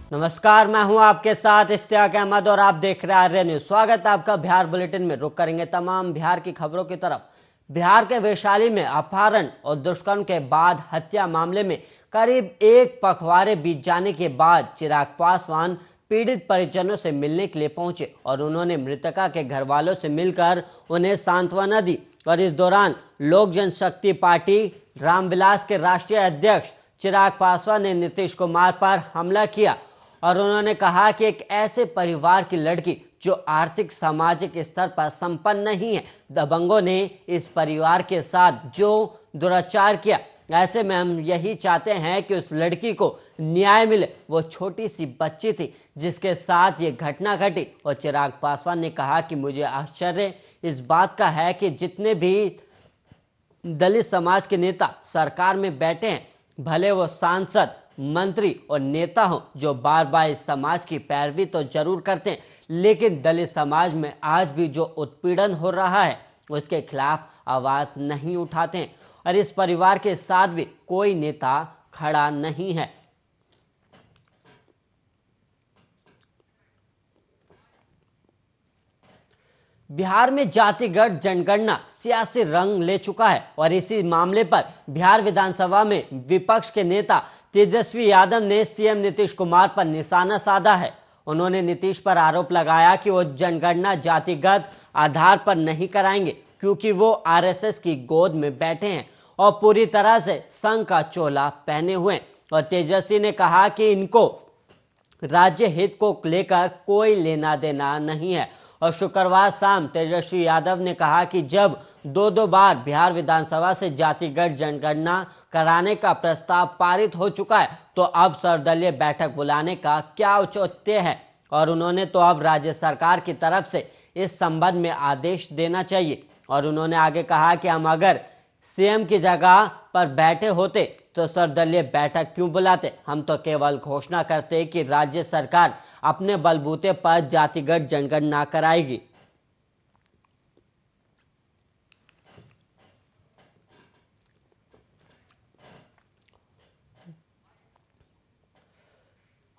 नमस्कार, मैं हूं आपके साथ इश्तियाक अहमद और आप देख रहे हैं आर्य न्यूज। स्वागत है आपका बिहार बुलेटिन में। रुक करेंगे तमाम बिहार की खबरों की तरफ। बिहार के वैशाली में अपहरण और दुष्कर्म के बाद हत्या मामले में करीब एक पखवाड़े बीत जाने के बाद चिराग पासवान पीड़ित परिजनों से मिलने के लिए पहुंचे और उन्होंने मृतका के घर वालों से मिलकर उन्हें सांत्वना दी। और इस दौरान लोक जनशक्ति पार्टी रामविलास के राष्ट्रीय अध्यक्ष चिराग पासवान ने नीतीश कुमार पर हमला किया और उन्होंने कहा कि एक ऐसे परिवार की लड़की जो आर्थिक सामाजिक स्तर पर संपन्न नहीं है, दबंगों ने इस परिवार के साथ जो दुराचार किया, ऐसे में हम यही चाहते हैं कि उस लड़की को न्याय मिले। वो छोटी सी बच्ची थी जिसके साथ ये घटना घटी। और चिराग पासवान ने कहा कि मुझे आश्चर्य इस बात का है कि जितने भी दलित समाज के नेता सरकार में बैठे हैं, भले वो सांसद, मंत्री और नेता हो, जो बार बार इस समाज की पैरवी तो जरूर करते हैं, लेकिन दलित समाज में आज भी जो उत्पीड़न हो रहा है उसके खिलाफ आवाज नहीं उठाते हैं। और इस परिवार के साथ भी कोई नेता खड़ा नहीं है। बिहार में जातिगत जनगणना सियासी रंग ले चुका है और इसी मामले पर बिहार विधानसभा में विपक्ष के नेता तेजस्वी यादव ने सीएम नीतीश कुमार पर निशाना साधा है। उन्होंने नीतीश पर आरोप लगाया कि वो जनगणना जातिगत आधार पर नहीं कराएंगे क्योंकि वो आरएसएस की गोद में बैठे हैं और पूरी तरह से संघ का चोला पहने हुए हैं। और तेजस्वी ने कहा कि इनको राज्य हित को लेकर कोई लेना देना नहीं है। और शुक्रवार शाम तेजस्वी यादव ने कहा कि जब दो बार बिहार विधानसभा से जातिगत जनगणना कराने का प्रस्ताव पारित हो चुका है तो अब सर्वदलीय बैठक बुलाने का क्या औचित्य है। और उन्होंने तो अब राज्य सरकार की तरफ से इस संबंध में आदेश देना चाहिए। और उन्होंने आगे कहा कि हम अगर सीएम की जगह पर बैठे होते तो सर्वदलीय बैठक क्यों बुलाते। हम तो केवल घोषणा करते कि राज्य सरकार अपने बलबूते पर जातिगत जनगणना कराएगी।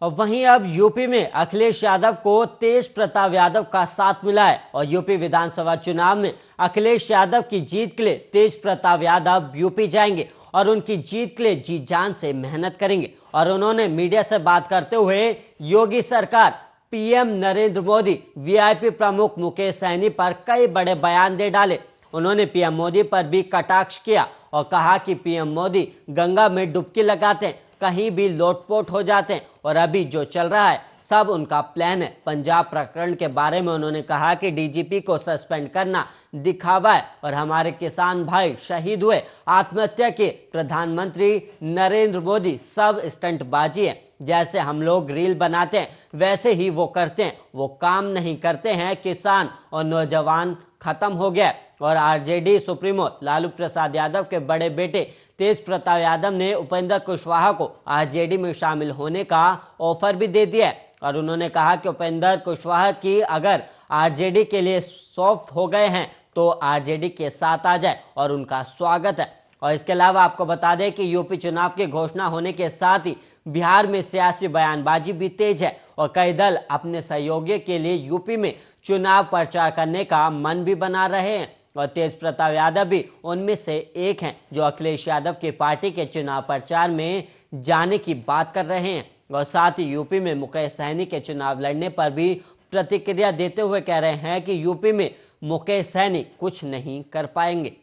और वहीं अब यूपी में अखिलेश यादव को तेज प्रताप यादव का साथ मिला है और यूपी विधानसभा चुनाव में अखिलेश यादव की जीत के लिए तेज प्रताप यादव यूपी जाएंगे और उनकी जीत के लिए जी जान से मेहनत करेंगे। और उन्होंने मीडिया से बात करते हुए योगी सरकार, पीएम नरेंद्र मोदी, वीआईपी प्रमुख मुकेश सहनी पर कई बड़े बयान दे डाले। उन्होंने पीएम मोदी पर भी कटाक्ष किया और कहा कि पीएम मोदी गंगा में डुबकी लगाते हैं, कहीं भी लोटपोट हो जाते हैं और अभी जो चल रहा है सब उनका प्लान है। पंजाब प्रकरण के बारे में उन्होंने कहा कि डीजीपी को सस्पेंड करना दिखावा है और हमारे किसान भाई शहीद हुए, आत्महत्या किए, प्रधानमंत्री नरेंद्र मोदी सब स्टंटबाजी है। जैसे हम लोग रील बनाते हैं वैसे ही वो करते हैं, वो काम नहीं करते हैं। किसान और नौजवान खत्म हो गया। और आरजेडी सुप्रीमो लालू प्रसाद यादव के बड़े बेटे तेज प्रताप यादव ने उपेंद्र कुशवाहा को आरजेडी में शामिल होने का ऑफर भी दे दिया है। और उन्होंने कहा कि उपेंद्र कुशवाहा की अगर आरजेडी के लिए सॉफ्ट हो गए हैं तो आरजेडी के साथ आ जाए और उनका स्वागत है। और इसके अलावा आपको बता दें कि यूपी चुनाव की घोषणा होने के साथ ही बिहार में सियासी बयानबाजी भी तेज है और कई दल अपने सहयोगी के लिए यूपी में चुनाव प्रचार करने का मन भी बना रहे हैं। और तेज प्रताप यादव भी उनमें से एक हैं जो अखिलेश यादव की पार्टी के चुनाव प्रचार में जाने की बात कर रहे हैं। और साथ ही यूपी में मुकेश सहनी के चुनाव लड़ने पर भी प्रतिक्रिया देते हुए कह रहे हैं कि यूपी में मुकेश सहनी कुछ नहीं कर पाएंगे।